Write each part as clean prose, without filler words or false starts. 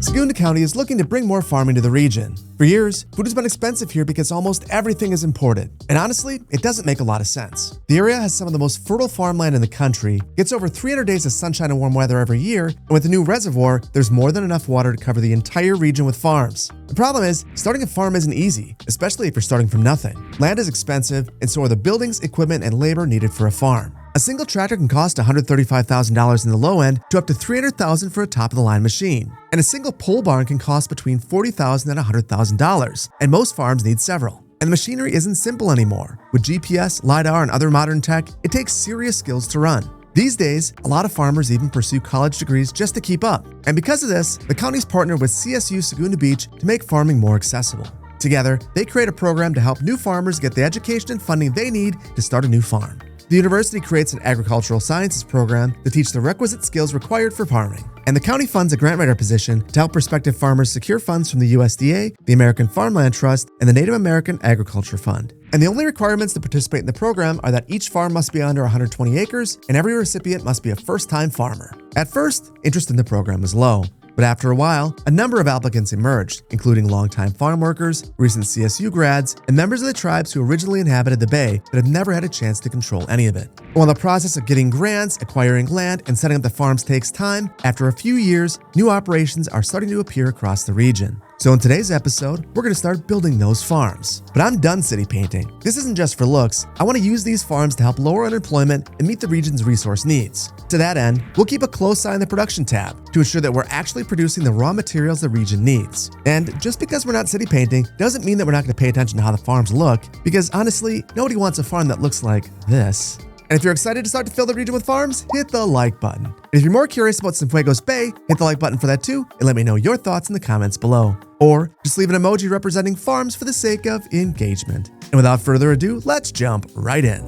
Segunda County is looking to bring more farming to the region. For years, food has been expensive here because almost everything is imported. And honestly, it doesn't make a lot of sense. The area has some of the most fertile farmland in the country, gets over 300 days of sunshine and warm weather every year, and with the new reservoir, there's more than enough water to cover the entire region with farms. The problem is, starting a farm isn't easy, especially if you're starting from nothing. Land is expensive, and so are the buildings, equipment, and labor needed for a farm. A single tractor can cost $135,000 in the low end to up to $300,000 for a top-of-the-line machine. And a single pole barn can cost between $40,000 and $100,000, and most farms need several. And the machinery isn't simple anymore. With GPS, LiDAR, and other modern tech, it takes serious skills to run. These days, a lot of farmers even pursue college degrees just to keep up. And because of this, the county's partnered with CSU Segunda Beach to make farming more accessible. Together, they create a program to help new farmers get the education and funding they need to start a new farm. The university creates an agricultural sciences program to teach the requisite skills required for farming. And the county funds a grant writer position to help prospective farmers secure funds from the USDA, the American Farmland Trust, and the Native American Agriculture Fund. And the only requirements to participate in the program are that each farm must be under 120 acres and every recipient must be a first-time farmer. At first, interest in the program was low. But after a while, a number of applicants emerged, including longtime farm workers, recent CSU grads, and members of the tribes who originally inhabited the bay but have never had a chance to control any of it. While the process of getting grants, acquiring land, and setting up the farms takes time, after a few years, new operations are starting to appear across the region. So in today's episode, we're going to start building those farms. But I'm done city painting. This isn't just for looks. I want to use these farms to help lower unemployment and meet the region's resource needs. To that end, we'll keep a close eye on the production tab to ensure that we're actually producing the raw materials the region needs. And just because we're not city painting doesn't mean that we're not going to pay attention to how the farms look, because honestly, nobody wants a farm that looks like this. And if you're excited to start to fill the region with farms, hit the like button. And if you're more curious about Cienfuegos Bay, hit the like button for that too, and let me know your thoughts in the comments below. Or just leave an emoji representing farms for the sake of engagement. And without further ado, let's jump right in.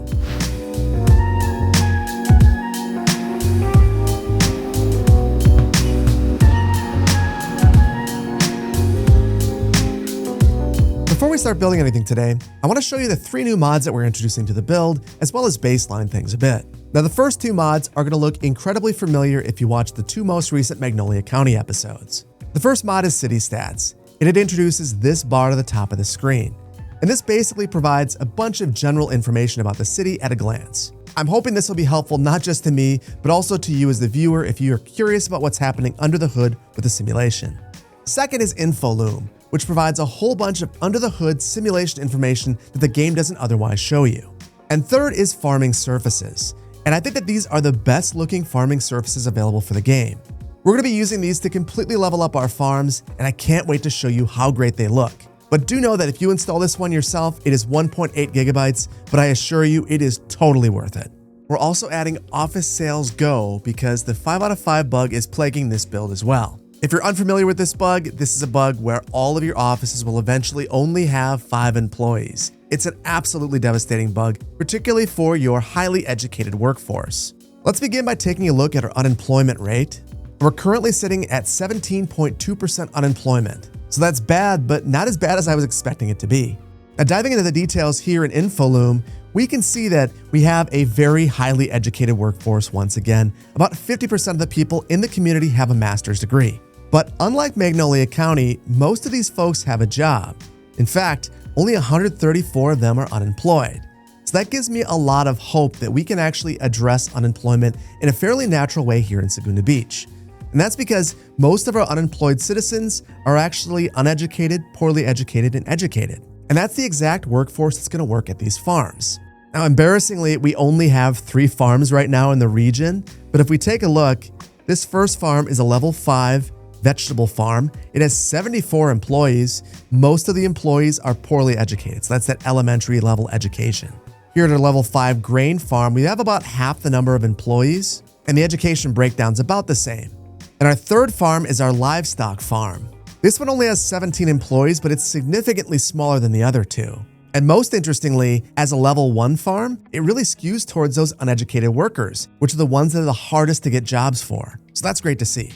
Before we start building anything today, I want to show you the 3 new mods that we're introducing to the build, as well as baseline things a bit. Now, the first 2 mods are going to look incredibly familiar if you watch the 2 most recent Magnolia County episodes. The first mod is City Stats, and it introduces this bar to the top of the screen. And this basically provides a bunch of general information about the city at a glance. I'm hoping this will be helpful not just to me, but also to you as the viewer if you are curious about what's happening under the hood with the simulation. Second is InfoLoom, which provides a whole bunch of under-the-hood simulation information that the game doesn't otherwise show you. And third is farming surfaces. And I think that these are the best-looking farming surfaces available for the game. We're going to be using these to completely level up our farms, and I can't wait to show you how great they look. But do know that if you install this one yourself, it is 1.8 gigabytes, but I assure you it is totally worth it. We're also adding Office Sales Go because the 5 out of 5 bug is plaguing this build as well. If you're unfamiliar with this bug, this is a bug where all of your offices will eventually only have 5 employees. It's an absolutely devastating bug, particularly for your highly educated workforce. Let's begin by taking a look at our unemployment rate. We're currently sitting at 17.2% unemployment. So that's bad, but not as bad as I was expecting it to be. Now, diving into the details here in InfoLoom, we can see that we have a very highly educated workforce once again. About 50% of the people in the community have a master's degree. But unlike Magnolia County, most of these folks have a job. In fact, only 134 of them are unemployed. So that gives me a lot of hope that we can actually address unemployment in a fairly natural way here in Segunda Beach. And that's because most of our unemployed citizens are actually uneducated, poorly educated, and educated. And that's the exact workforce that's going to work at these farms. Now, embarrassingly, we only have 3 farms right now in the region. But if we take a look, this first farm is a level 5 vegetable farm. It has 74 employees. Most of the employees are poorly educated. So that's that elementary level education. Here at our level 5 grain farm, we have about half the number of employees, and the education breakdown's about the same. And our third farm is our livestock farm. This one only has 17 employees, but it's significantly smaller than the other 2. And most interestingly, as a level 1 farm, it really skews towards those uneducated workers, which are the ones that are the hardest to get jobs for. So that's great to see.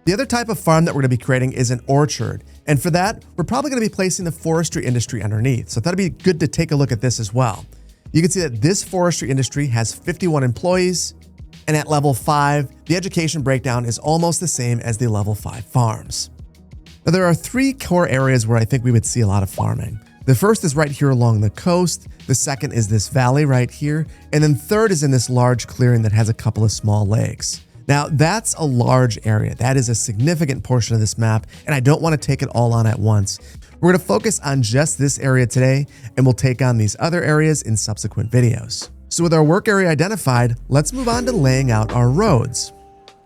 The other type of farm that we're going to be creating is an orchard. And for that, we're probably going to be placing the forestry industry underneath. So that'd be good to take a look at this as well. You can see that this forestry industry has 51 employees. And at level 5, the education breakdown is almost the same as the level 5 farms. Now, there are three core areas where I think we would see a lot of farming. The first is right here along the coast. The second is this valley right here. And then third is in this large clearing that has a couple of small lakes. Now, that's a large area. That is a significant portion of this map, and I don't want to take it all on at once. We're going to focus on just this area today, and we'll take on these other areas in subsequent videos. So with our work area identified, let's move on to laying out our roads.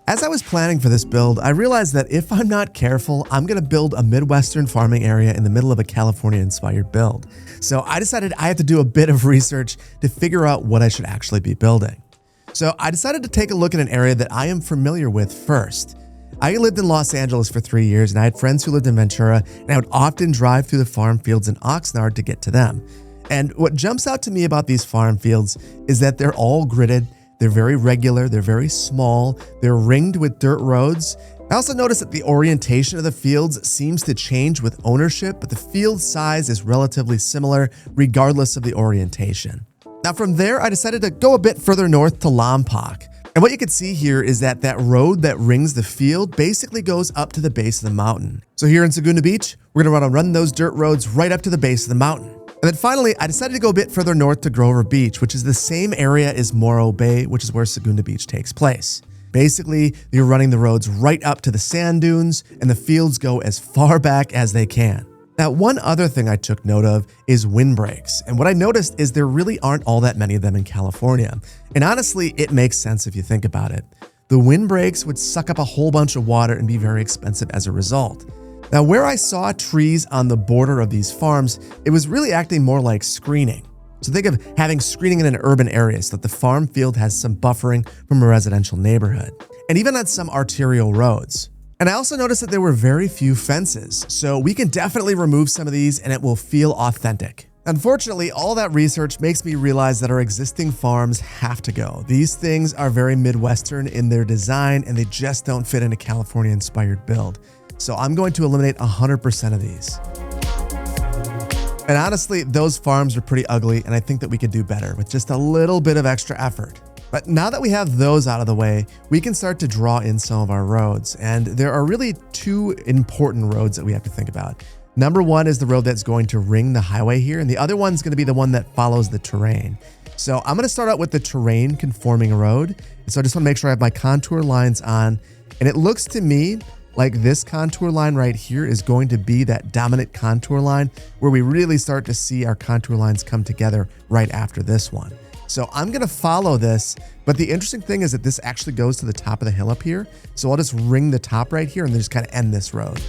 As I was planning for this build, I realized that if I'm not careful, I'm going to build a Midwestern farming area in the middle of a California-inspired build. So I decided I had to do a bit of research to figure out what I should actually be building. So I decided to take a look at an area that I am familiar with first. I lived in Los Angeles for 3 years, and I had friends who lived in Ventura, and I would often drive through the farm fields in Oxnard to get to them. And what jumps out to me about these farm fields is that they're all gridded. They're very regular, they're very small, they're ringed with dirt roads. I also noticed that the orientation of the fields seems to change with ownership, but the field size is relatively similar regardless of the orientation. Now from there, I decided to go a bit further north to Lompoc. And what you can see here is that that road that rings the field basically goes up to the base of the mountain. So here in Segunda Beach, we're gonna run those dirt roads right up to the base of the mountain. And then finally, I decided to go a bit further north to Grover Beach, which is the same area as Morro Bay, which is where Segunda Beach takes place. Basically, you're running the roads right up to the sand dunes, and the fields go as far back as they can. Now, one other thing I took note of is windbreaks. And what I noticed is there really aren't all that many of them in California. And honestly, it makes sense if you think about it. The windbreaks would suck up a whole bunch of water and be very expensive as a result. Now, where I saw trees on the border of these farms, it was really acting more like screening. So think of having screening in an urban area so that the farm field has some buffering from a residential neighborhood, and even on some arterial roads. And I also noticed that there were very few fences, so we can definitely remove some of these and it will feel authentic. Unfortunately, all that research makes me realize that our existing farms have to go. These things are very Midwestern in their design, and they just don't fit in a California-inspired build. So I'm going to eliminate 100% of these. And honestly, those farms are pretty ugly, and I think that we could do better with just a little bit of extra effort. But now that we have those out of the way, we can start to draw in some of our roads. And there are really two important roads that we have to think about. Number one is the road that's going to ring the highway here, and the other one's going to be the one that follows the terrain. So I'm going to start out with the terrain conforming road. So I just want to make sure I have my contour lines on. And it looks to me like this contour line right here is going to be that dominant contour line where we really start to see our contour lines come together right after this one. So I'm going to follow this, but the interesting thing is that this actually goes to the top of the hill up here. So I'll just ring the top right here and then just kind of end this road.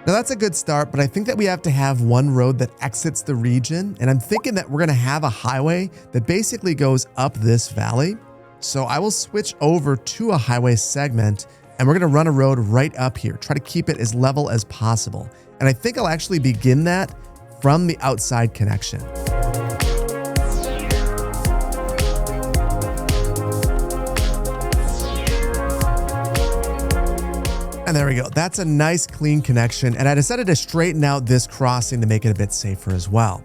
Now that's a good start, but I think that we have to have one road that exits the region. And I'm thinking that we're going to have a highway that basically goes up this valley. So I will switch over to a highway segment, and we're going to run a road right up here, try to keep it as level as possible. And I think I'll actually begin that from the outside connection. And there we go. That's a nice clean connection. And I decided to straighten out this crossing to make it a bit safer as well.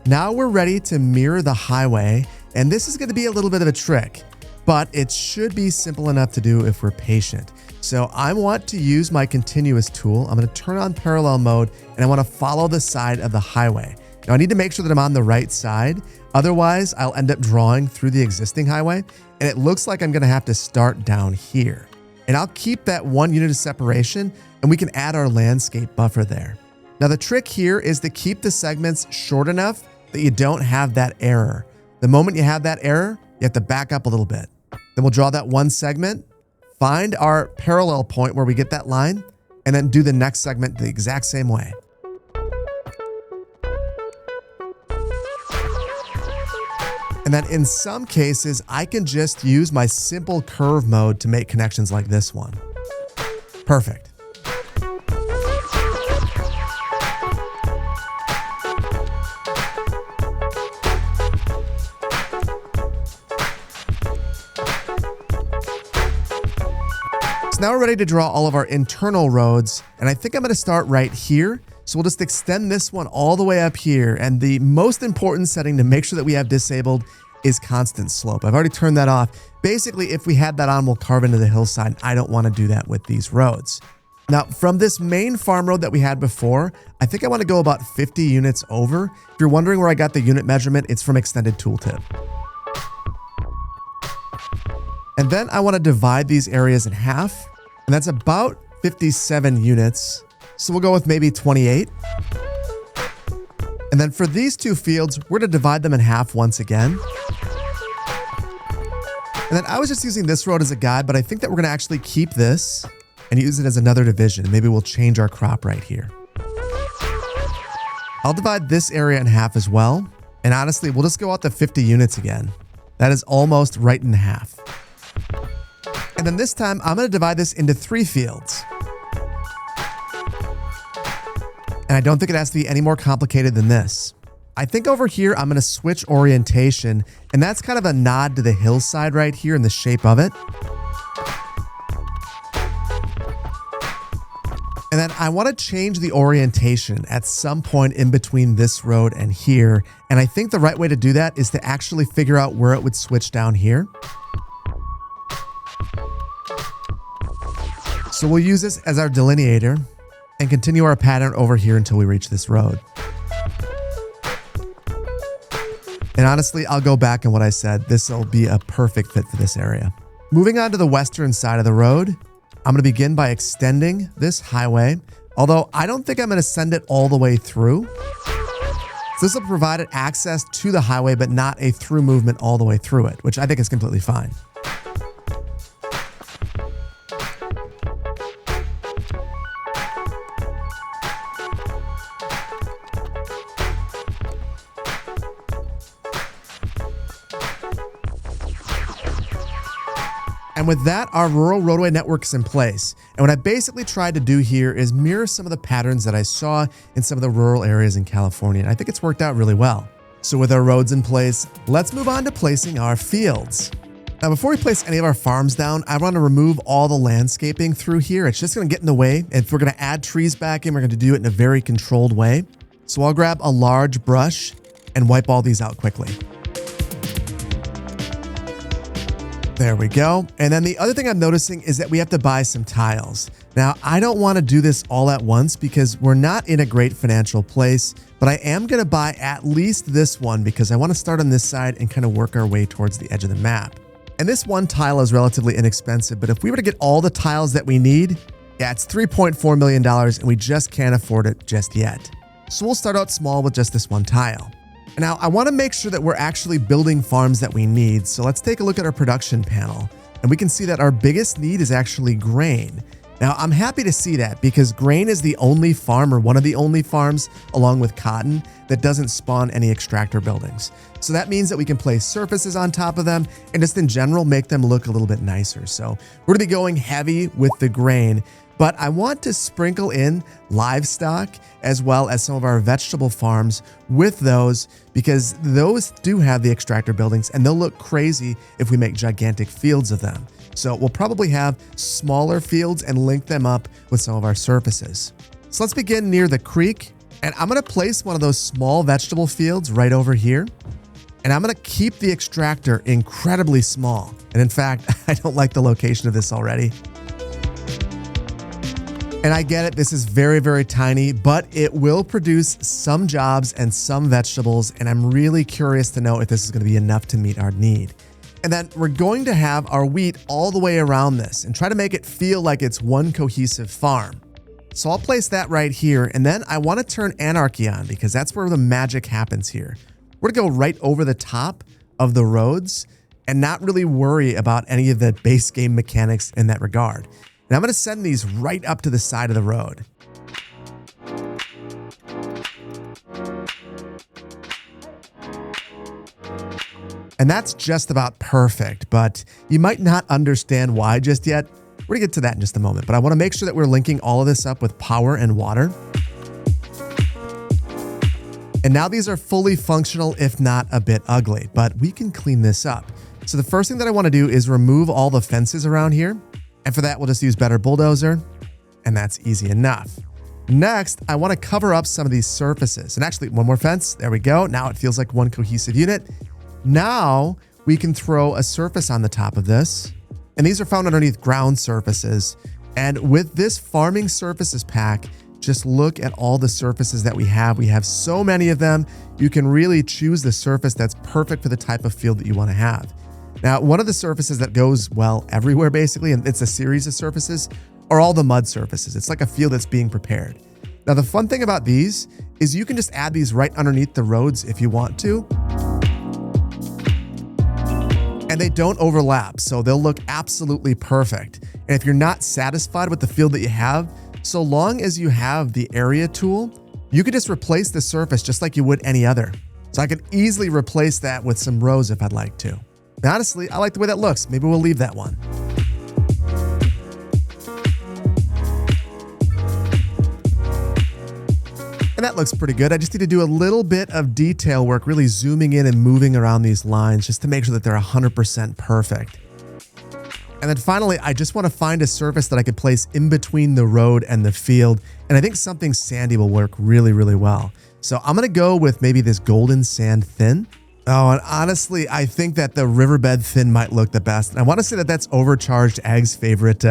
Now we're ready to mirror the highway. And this is going to be a little bit of a trick, but it should be simple enough to do if we're patient. So I want to use my continuous tool. I'm going to turn on parallel mode, and I want to follow the side of the highway. Now I need to make sure that I'm on the right side. Otherwise, I'll end up drawing through the existing highway. And it looks like I'm going to have to start down here. And I'll keep that 1 unit of separation, and we can add our landscape buffer there. Now the trick here is to keep the segments short enough that you don't have that error. The moment you have that error, you have to back up a little bit. Then we'll draw that one segment, find our parallel point where we get that line, and then do the next segment the exact same way. And then in some cases, I can just use my simple curve mode to make connections like this one. Perfect. So now we're ready to draw all of our internal roads, and I think I'm going to start right here. So we'll just extend this one all the way up here. And the most important setting to make sure that we have disabled is constant slope. I've already turned that off. Basically, if we had that on, we'll carve into the hillside. I don't want to do that with these roads. Now, from this main farm road that we had before, I think I want to go about 50 units over. If you're wondering where I got the unit measurement, it's from Extended Tooltip. And then I want to divide these areas in half, and that's about 57 units. So we'll go with maybe 28. And then for these two fields, we're going to divide them in half once again. And then I was just using this road as a guide, but I think that we're going to actually keep this and use it as another division. Maybe we'll change our crop right here. I'll divide this area in half as well. And honestly, we'll just go out to 50 units again. That is almost right in half. And then this time, I'm going to divide this into 3 fields. And I don't think it has to be any more complicated than this. I think over here, I'm going to switch orientation, and that's kind of a nod to the hillside right here in the shape of it. And then I want to change the orientation at some point in between this road and here. And I think the right way to do that is to actually figure out where it would switch down here. So we'll use this as our delineator and continue our pattern over here until we reach this road. And honestly, I'll go back on what I said. This will be a perfect fit for this area. Moving on to the western side of the road, I'm going to begin by extending this highway, although I don't think I'm going to send it all the way through. So this will provide it access to the highway, but not a through movement all the way through it, which I think is completely fine. And with that, our rural roadway network is in place. And what I basically tried to do here is mirror some of the patterns that I saw in some of the rural areas in California. And I think it's worked out really well. So with our roads in place, let's move on to placing our fields. Now, before we place any of our farms down, I want to remove all the landscaping through here. It's just going to get in the way. And if we're going to add trees back in, we're going to do it in a very controlled way. So I'll grab a large brush and wipe all these out quickly. There we go. And then the other thing I'm noticing is that we have to buy some tiles. Now, I don't want to do this all at once because we're not in a great financial place, but I am going to buy at least this one because I want to start on this side and kind of work our way towards the edge of the map. And this one tile is relatively inexpensive, but if we were to get all the tiles that we need, yeah, it's $3.4 million and we just can't afford it just yet. So we'll start out small with just this one tile. Now, I want to make sure that we're actually building farms that we need. So let's take a look at our production panel. And we can see that our biggest need is actually grain. Now, I'm happy to see that because grain is the only farm or one of the only farms, along with cotton, that doesn't spawn any extractor buildings. So that means that we can place surfaces on top of them and just in general make them look a little bit nicer. So we're going to be going heavy with the grain. But I want to sprinkle in livestock as well as some of our vegetable farms with those because those do have the extractor buildings and they'll look crazy if we make gigantic fields of them. So we'll probably have smaller fields and link them up with some of our surfaces. So let's begin near the creek, and I'm going to place one of those small vegetable fields right over here. And I'm going to keep the extractor incredibly small. And in fact, I don't like the location of this already. And I get it, this is very, very tiny, but it will produce some jobs and some vegetables. And I'm really curious to know if this is going to be enough to meet our need. And then we're going to have our wheat all the way around this and try to make it feel like it's one cohesive farm. So I'll place that right here. And then I want to turn anarchy on because that's where the magic happens here. We're going to go right over the top of the roads and not really worry about any of the base game mechanics in that regard. And I'm going to send these right up to the side of the road. And that's just about perfect, but you might not understand why just yet. We're going to get to that in just a moment, but I want to make sure that we're linking all of this up with power and water. And now these are fully functional, if not a bit ugly, but we can clean this up. So the first thing that I want to do is remove all the fences around here. And for that, we'll just use Better Bulldozer, and that's easy enough. Next, I want to cover up some of these surfaces. And actually, one more fence. There we go. Now it feels like one cohesive unit. Now we can throw a surface on the top of this. And these are found underneath ground surfaces. And with this farming surfaces pack, just look at all the surfaces that we have. We have so many of them. You can really choose the surface that's perfect for the type of field that you want to have. Now, one of the surfaces that goes well everywhere basically, and it's a series of surfaces, are all the mud surfaces. It's like a field that's being prepared. Now, the fun thing about these is you can just add these right underneath the roads if you want to. And they don't overlap, so they'll look absolutely perfect. And if you're not satisfied with the field that you have, so long as you have the area tool, you could just replace the surface just like you would any other. So I could easily replace that with some rows if I'd like to. And honestly, I like the way that looks. Maybe we'll leave that one. And that looks pretty good. I just need to do a little bit of detail work, really zooming in and moving around these lines just to make sure that they're 100% perfect. And then finally, I just want to find a surface that I could place in between the road and the field. And I think something sandy will work really, really well. So I'm going to go with maybe this golden sand thin. Oh, and honestly, I think that the riverbed thin might look the best. And I want to say that that's Overcharged Ag's favorite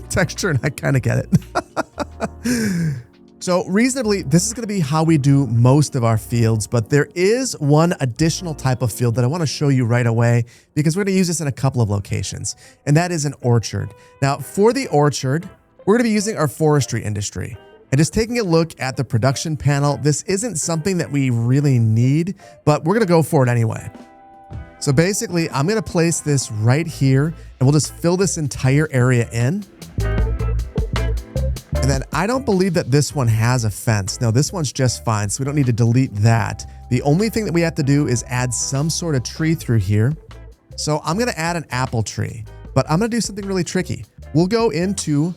texture, and I kind of get it. So reasonably, this is going to be how we do most of our fields, but there is one additional type of field that I want to show you right away because we're going to use this in a couple of locations, and that is an orchard. Now, for the orchard, we're going to be using our forestry industry. And just taking a look at the production panel, this isn't something that we really need, but we're going to go for it anyway. So basically, I'm going to place this right here, and we'll just fill this entire area in. And then I don't believe that this one has a fence. No, this one's just fine, so we don't need to delete that. The only thing that we have to do is add some sort of tree through here. So I'm going to add an apple tree, but I'm going to do something really tricky. We'll go into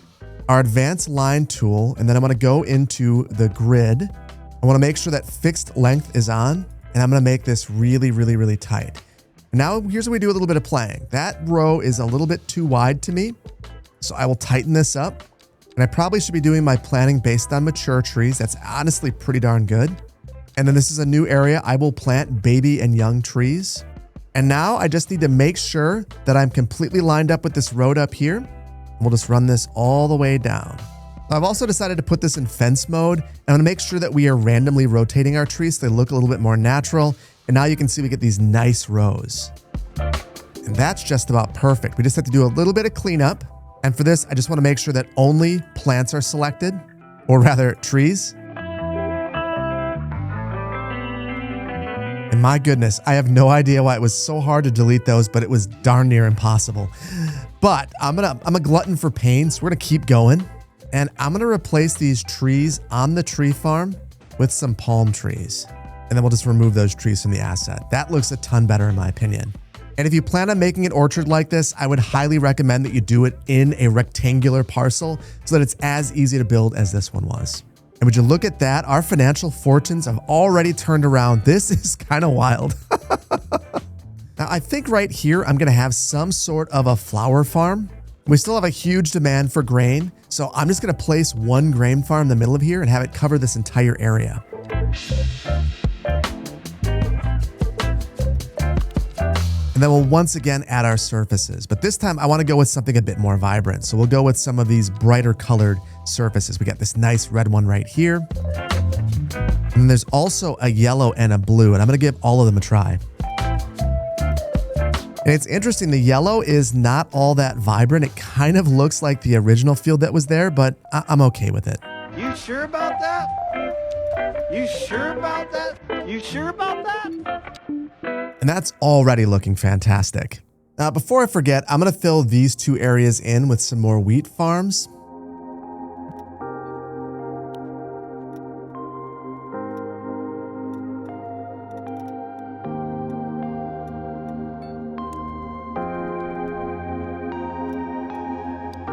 our advanced line tool, and then I'm going to go into the grid. I want to make sure that fixed length is on, and I'm going to make this really, really, really tight. Now, here's what we do a little bit of playing. That row is a little bit too wide to me, so I will tighten this up. And I probably should be doing my planting based on mature trees. That's honestly pretty darn good. And then this is a new area. I will plant baby and young trees. And now I just need to make sure that I'm completely lined up with this road up here. We'll just run this all the way down. I've also decided to put this in fence mode. And I'm gonna make sure that we are randomly rotating our trees so they look a little bit more natural. And now you can see we get these nice rows. And that's just about perfect. We just have to do a little bit of cleanup. And for this, I just want to make sure that only plants are selected, or rather trees. And my goodness, I have no idea why it was so hard to delete those, but it was darn near impossible. But I'm a glutton for pain, so we're gonna keep going. And I'm gonna replace these trees on the tree farm with some palm trees. And then we'll just remove those trees from the asset. That looks a ton better in my opinion. And if you plan on making an orchard like this, I would highly recommend that you do it in a rectangular parcel so that it's as easy to build as this one was. And would you look at that? Our financial fortunes have already turned around. This is kind of wild. Now, I think right here, I'm going to have some sort of a flower farm. We still have a huge demand for grain. So I'm just going to place one grain farm in the middle of here and have it cover this entire area. And then we'll once again add our surfaces. But this time I want to go with something a bit more vibrant. So we'll go with some of these brighter colored surfaces. We got this nice red one right here. And then there's also a yellow and a blue, and I'm going to give all of them a try. And it's interesting, the yellow is not all that vibrant. It kind of looks like the original field that was there, but I'm okay with it. You sure about that? You sure about that? You sure about that? And that's already looking fantastic. Now, before I forget, I'm going to fill these two areas in with some more wheat farms.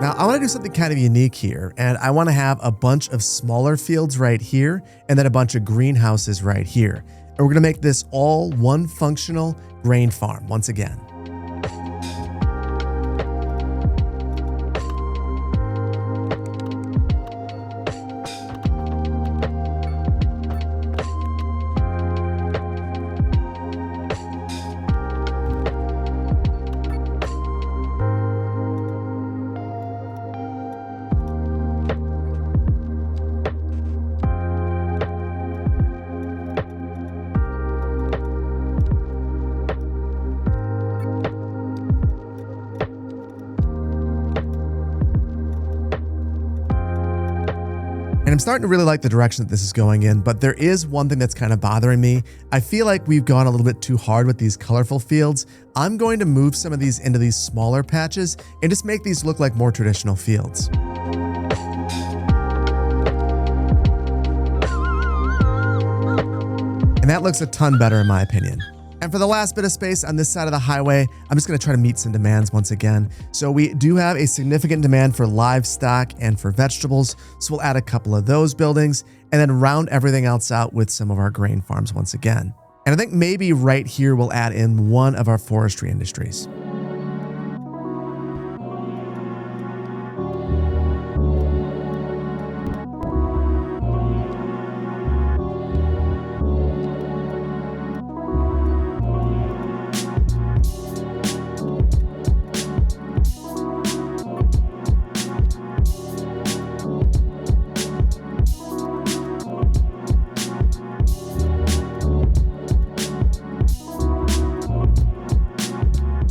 Now, I want to do something kind of unique here, and I want to have a bunch of smaller fields right here, and then a bunch of greenhouses right here. And we're going to make this all one functional grain farm once again. I'm starting to really like the direction that this is going in, but there is one thing that's kind of bothering me. I feel like we've gone a little bit too hard with these colorful fields. I'm going to move some of these into these smaller patches and just make these look like more traditional fields. And that looks a ton better in my opinion. And for the last bit of space on this side of the highway, I'm just going to try to meet some demands once again. So we do have a significant demand for livestock and for vegetables. So we'll add a couple of those buildings and then round everything else out with some of our grain farms once again. And I think maybe right here we'll add in one of our forestry industries.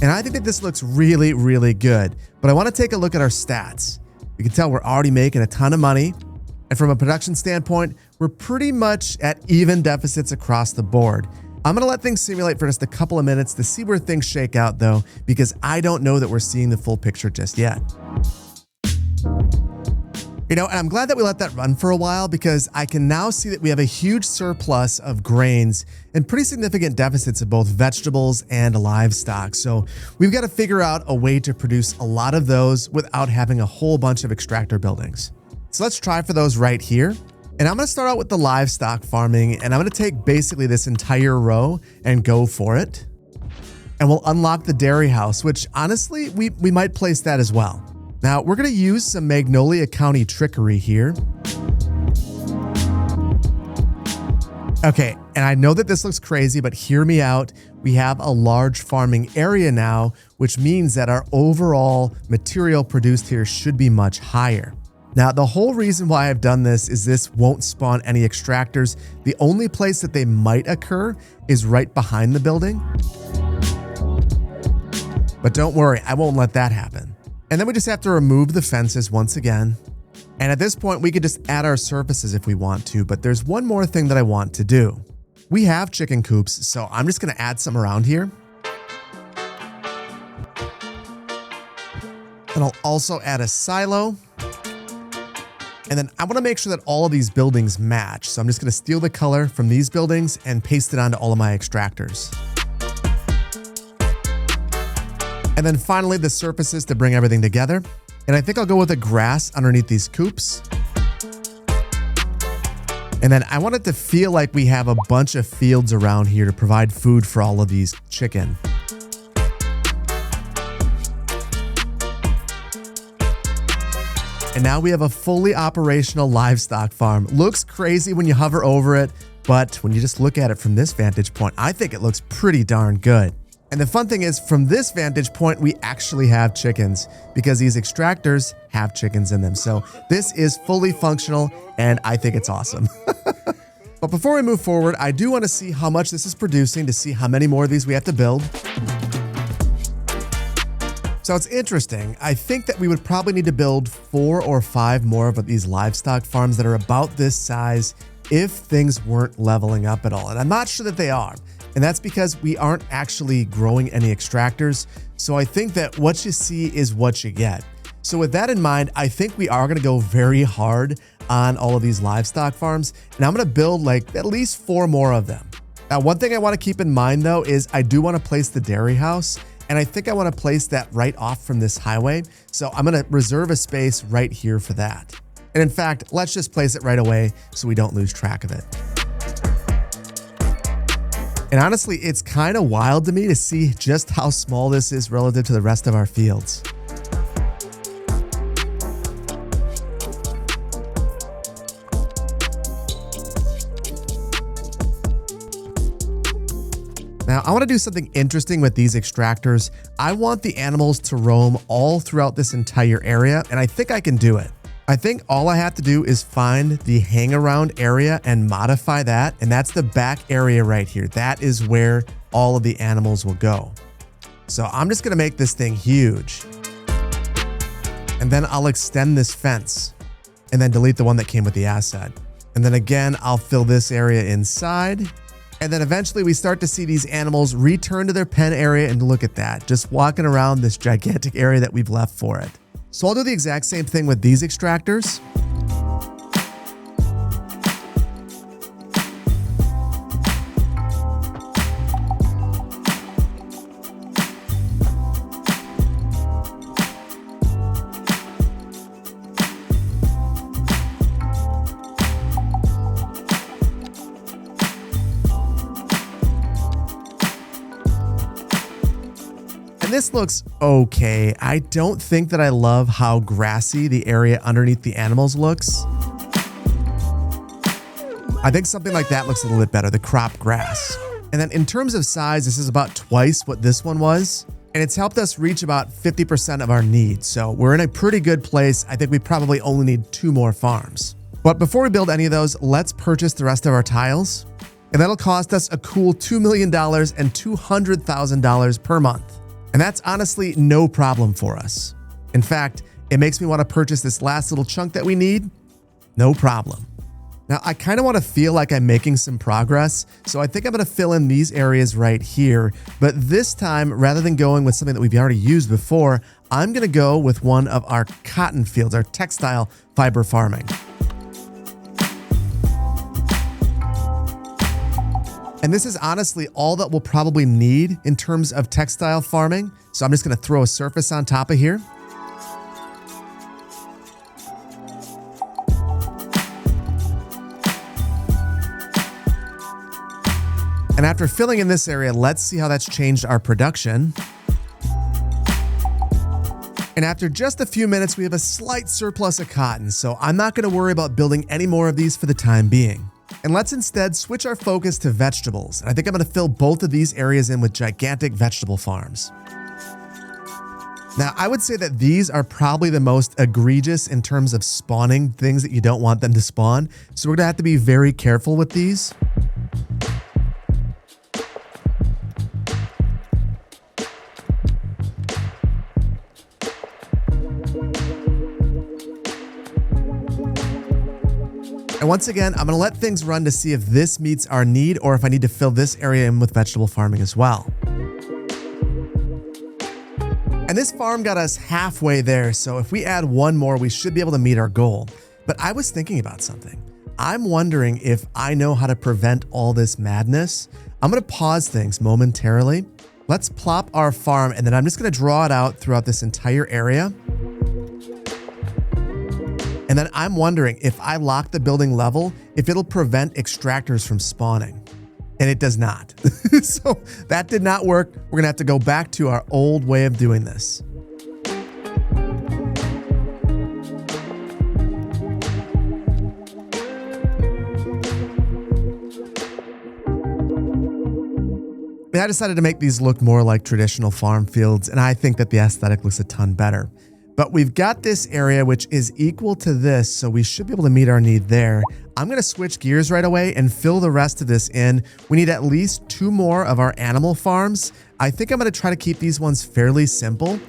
And I think that this looks really, really good, but I want to take a look at our stats. You can tell we're already making a ton of money. And from a production standpoint, we're pretty much at even deficits across the board. I'm going to let things simulate for just a couple of minutes to see where things shake out though, because I don't know that we're seeing the full picture just yet. And I'm glad that we let that run for a while because I can now see that we have a huge surplus of grains and pretty significant deficits of both vegetables and livestock. So we've got to figure out a way to produce a lot of those without having a whole bunch of extractor buildings. So let's try for those right here. And I'm going to start out with the livestock farming, and I'm going to take basically this entire row and go for it. And we'll unlock the dairy house, which honestly, we might place that as well. Now, we're going to use some Magnolia County trickery here. Okay, and I know that this looks crazy, but hear me out. We have a large farming area now, which means that our overall material produced here should be much higher. Now, the whole reason why I've done this is this won't spawn any extractors. The only place that they might occur is right behind the building. But don't worry, I won't let that happen. And then we just have to remove the fences once again. And at this point, we could just add our surfaces if we want to, but there's one more thing that I want to do. We have chicken coops, so I'm just gonna add some around here. And I'll also add a silo. And then I wanna make sure that all of these buildings match. So I'm just gonna steal the color from these buildings and paste it onto all of my extractors. And then finally the surfaces to bring everything together. And I think I'll go with the grass underneath these coops. And then I want it to feel like we have a bunch of fields around here to provide food for all of these chicken. And now we have a fully operational livestock farm. Looks crazy when you hover over it, but when you just look at it from this vantage point, I think it looks pretty darn good. And the fun thing is, from this vantage point, we actually have chickens because these extractors have chickens in them. So this is fully functional and I think it's awesome. But before we move forward, I do want to see how much this is producing to see how many more of these we have to build. So it's interesting. I think that we would probably need to build 4 or 5 more of these livestock farms that are about this size if things weren't leveling up at all. And I'm not sure that they are. And that's because we aren't actually growing any extractors. So I think that what you see is what you get. So with that in mind, I think we are going to go very hard on all of these livestock farms. And I'm going to build like at least 4 more of them. Now, one thing I want to keep in mind though, is I do want to place the dairy house. And I think I want to place that right off from this highway. So I'm going to reserve a space right here for that. And in fact, let's just place it right away so we don't lose track of it. And honestly, it's kind of wild to me to see just how small this is relative to the rest of our fields. Now, I want to do something interesting with these extractors. I want the animals to roam all throughout this entire area, and I think I can do it. I think all I have to do is find the hang around area and modify that. And that's the back area right here. That is where all of the animals will go. So I'm just going to make this thing huge. And then I'll extend this fence. and then delete the one that came with the asset. And then again, I'll fill this area inside. And then eventually we start to see these animals return to their pen area, and look at that, just walking around this gigantic area that we've left for it. So I'll do the exact same thing with these extractors. This looks okay. I don't think that I love how grassy the area underneath the animals looks. I think something like that looks a little bit better, the crop grass. And then in terms of size, this is about twice what this one was. And it's helped us reach about 50% of our needs. So we're in a pretty good place. I think we probably only need 2 more farms. But before we build any of those, let's purchase the rest of our tiles. And that'll cost us a cool $2 million and $200,000 per month. And that's honestly no problem for us. In fact, it makes me want to purchase this last little chunk that we need. No problem. Now, I kind of want to feel like I'm making some progress, so I think I'm going to fill in these areas right here. But this time, rather than going with something that we've already used before, I'm going to go with one of our cotton fields, our textile fiber farming. And this is honestly all that we'll probably need in terms of textile farming. So I'm just going to throw a surface on top of here. And after filling in this area, let's see how that's changed our production. And after just a few minutes, we have a slight surplus of cotton. So I'm not going to worry about building any more of these for the time being. And let's instead switch our focus to vegetables. And I think I'm going to fill both of these areas in with gigantic vegetable farms. Now, I would say that these are probably the most egregious in terms of spawning things that you don't want them to spawn. So we're going to have to be very careful with these. And once again, I'm going to let things run to see if this meets our need or if I need to fill this area in with vegetable farming as well. And this farm got us halfway there, so if we add one more, we should be able to meet our goal. But I was thinking about something. I'm wondering if I know how to prevent all this madness. I'm going to pause things momentarily. Let's plop our farm, and then I'm just going to draw it out throughout this entire area. And then I'm wondering if I lock the building level, if it'll prevent extractors from spawning. And it does not. So that did not work. We're going to have to go back to our old way of doing this. And I decided to make these look more like traditional farm fields, and I think that the aesthetic looks a ton better. But we've got this area which is equal to this, so we should be able to meet our need there. I'm going to switch gears right away and fill the rest of this in. We need at least 2 more of our animal farms. I think I'm going to try to keep these ones fairly simple.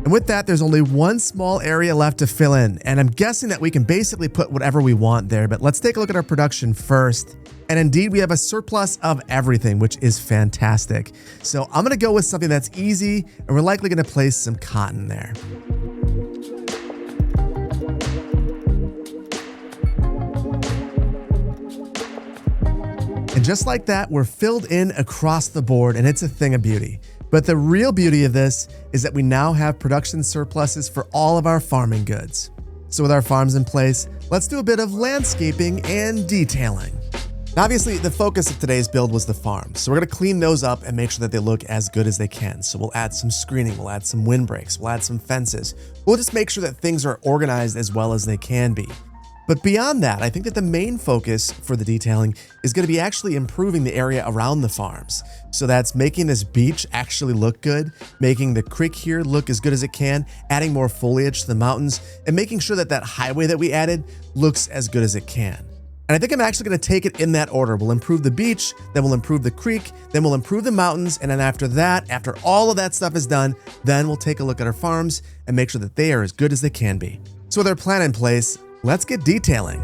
And with that, there's only one small area left to fill in, and I'm guessing that we can basically put whatever we want there, but let's take a look at our production first. And indeed, we have a surplus of everything, which is fantastic. So I'm gonna go with something that's easy, and we're likely gonna place some cotton there. And just like that, we're filled in across the board, and it's a thing of beauty. But the real beauty of this is that we now have production surpluses for all of our farming goods. So with our farms in place, let's do a bit of landscaping and detailing. Obviously, the focus of today's build was the farm, so we're going to clean those up and make sure that they look as good as they can. So we'll add some screening, we'll add some windbreaks, we'll add some fences. We'll just make sure that things are organized as well as they can be. But beyond that, I think that the main focus for the detailing is going to be actually improving the area around the farms. So that's making this beach actually look good, making the creek here look as good as it can, adding more foliage to the mountains, and making sure that that highway that we added looks as good as it can. And I think I'm actually going to take it in that order. We'll improve the beach, then we'll improve the creek, then we'll improve the mountains, and then after that, after all of that stuff is done, then we'll take a look at our farms and make sure that they are as good as they can be. So with our plan in place, let's get detailing.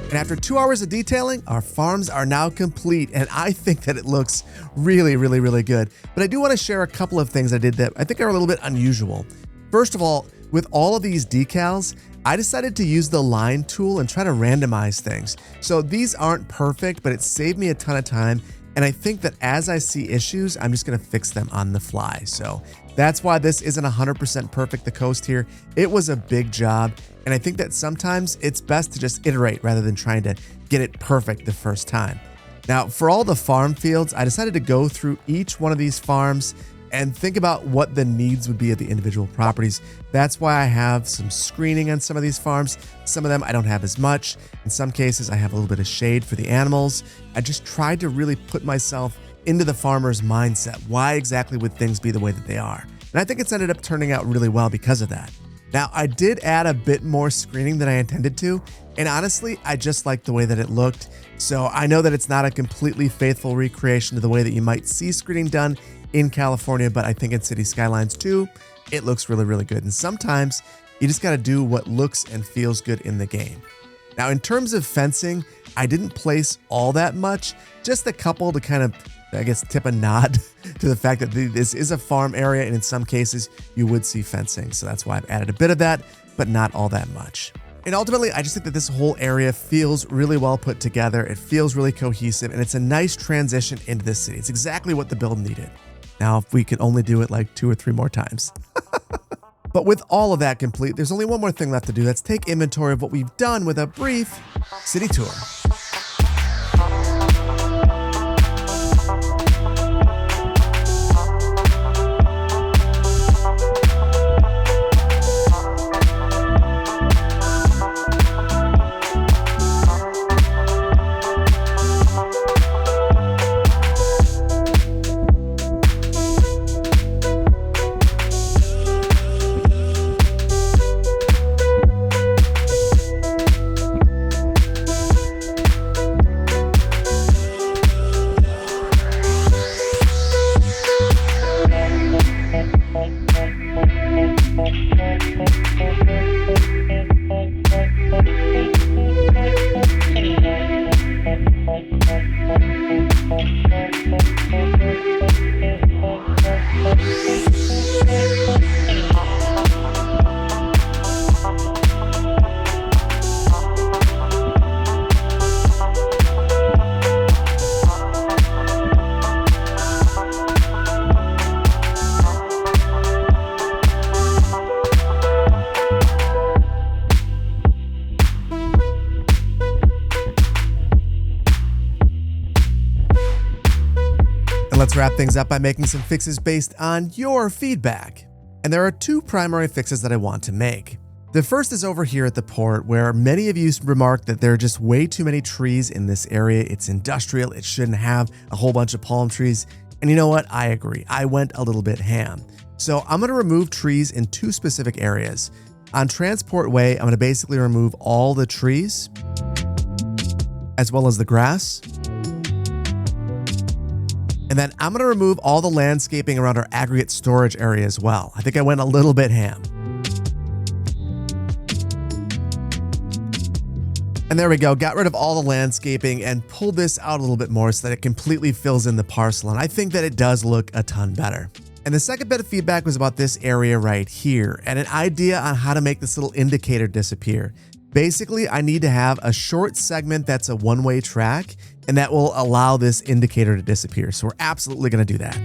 And after 2 hours of detailing, our farms are now complete, and I think that it looks really, really, really good. But I do want to share a couple of things I did that I think are a little bit unusual. First of all, with all of these decals, I decided to use the line tool and try to randomize things. So these aren't perfect, but it saved me a ton of time. And I think that as I see issues, I'm just going to fix them on the fly. So that's why this isn't 100% perfect, the coast here. It was a big job. And I think that sometimes it's best to just iterate rather than trying to get it perfect the first time. Now, for all the farm fields, I decided to go through each one of these farms and think about what the needs would be of the individual properties. That's why I have some screening on some of these farms. Some of them I don't have as much. In some cases, I have a little bit of shade for the animals. I just tried to really put myself into the farmer's mindset. Why exactly would things be the way that they are? And I think it's ended up turning out really well because of that. Now, I did add a bit more screening than I intended to, and honestly, I just liked the way that it looked. So I know that it's not a completely faithful recreation to the way that you might see screening done in California, but I think in City Skylines too, it looks really, really good. And sometimes you just got to do what looks and feels good in the game. Now, in terms of fencing, I didn't place all that much, just a couple to kind of, I guess, tip a nod to the fact that this is a farm area, and in some cases you would see fencing. So that's why I've added a bit of that, but not all that much. And ultimately, I just think that this whole area feels really well put together. It feels really cohesive, and it's a nice transition into this city. It's exactly what the build needed. Now, if we could only do it like 2 or 3 more times. But with all of that complete, there's only one more thing left to do. Let's take inventory of what we've done with a brief city tour. Let's wrap things up by making some fixes based on your feedback. And there are two primary fixes that I want to make. The first is over here at the port, where many of you remarked that there are just way too many trees in this area. It's industrial. It shouldn't have a whole bunch of palm trees. And you know what? I agree. I went a little bit ham. So I'm going to remove trees in two specific areas. On Transport Way, I'm going to basically remove all the trees, as well as the grass. And then I'm going to remove all the landscaping around our aggregate storage area as well. I think I went a little bit ham. And there we go. Got rid of all the landscaping and pulled this out a little bit more so that it completely fills in the parcel. And I think that it does look a ton better. And the second bit of feedback was about this area right here and an idea on how to make this little indicator disappear. Basically, I need to have a short segment that's a one-way track, and that will allow this indicator to disappear. So we're absolutely going to do that.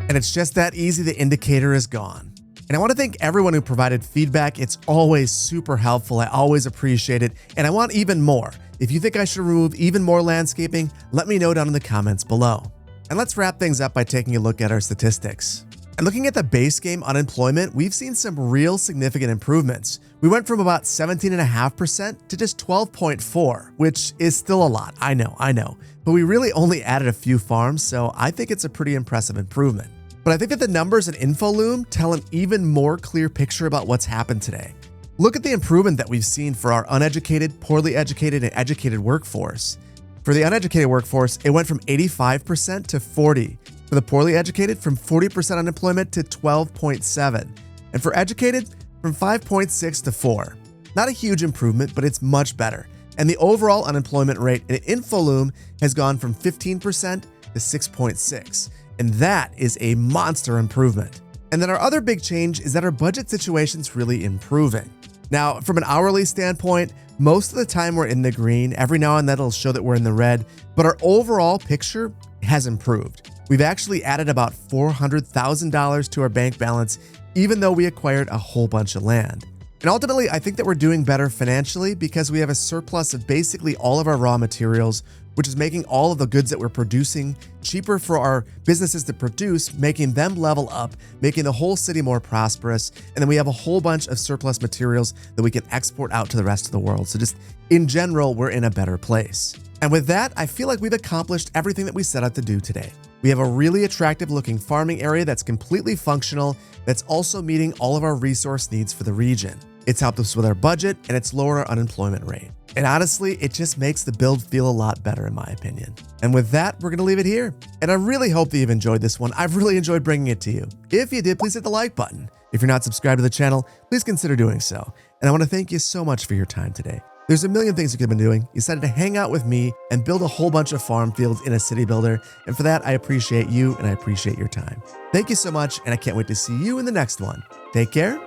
And it's just that easy. The indicator is gone. And I want to thank everyone who provided feedback. It's always super helpful. I always appreciate it. And I want even more. If you think I should remove even more landscaping, let me know down in the comments below. And let's wrap things up by taking a look at our statistics. And looking at the base game unemployment, we've seen some real significant improvements. We went from about 17.5% to just 12.4%, which is still a lot. I know. But we really only added a few farms, so I think it's a pretty impressive improvement. But I think that the numbers in InfoLoom tell an even more clear picture about what's happened today. Look at the improvement that we've seen for our uneducated, poorly educated, and educated workforce. For the uneducated workforce, it went from 85% to 40%. For the poorly educated, from 40% unemployment to 12.7%. And for educated, from 5.6 to 4%. Not a huge improvement, but it's much better. And the overall unemployment rate in InfoLoom has gone from 15% to 6.6%. And that is a monster improvement. And then our other big change is that our budget situation's really improving. Now, from an hourly standpoint, most of the time we're in the green. Every now and then it'll show that we're in the red, but our overall picture has improved. We've actually added about $400,000 to our bank balance, even though we acquired a whole bunch of land. And ultimately, I think that we're doing better financially because we have a surplus of basically all of our raw materials, which is making all of the goods that we're producing cheaper for our businesses to produce, making them level up, making the whole city more prosperous. And then we have a whole bunch of surplus materials that we can export out to the rest of the world. So just in general, we're in a better place. And with that, I feel like we've accomplished everything that we set out to do today. We have a really attractive looking farming area that's completely functional, that's also meeting all of our resource needs for the region. It's helped us with our budget, and it's lowered our unemployment rate. And honestly, it just makes the build feel a lot better in my opinion. And with that, we're gonna leave it here. And I really hope that you've enjoyed this one. I've really enjoyed bringing it to you. If you did, please hit the like button. If you're not subscribed to the channel, please consider doing so. And I wanna thank you so much for your time today. There's a million things you could have been doing. You decided to hang out with me and build a whole bunch of farm fields in a city builder. And for that, I appreciate you and I appreciate your time. Thank you so much, and I can't wait to see you in the next one. Take care.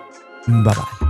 Bye-bye.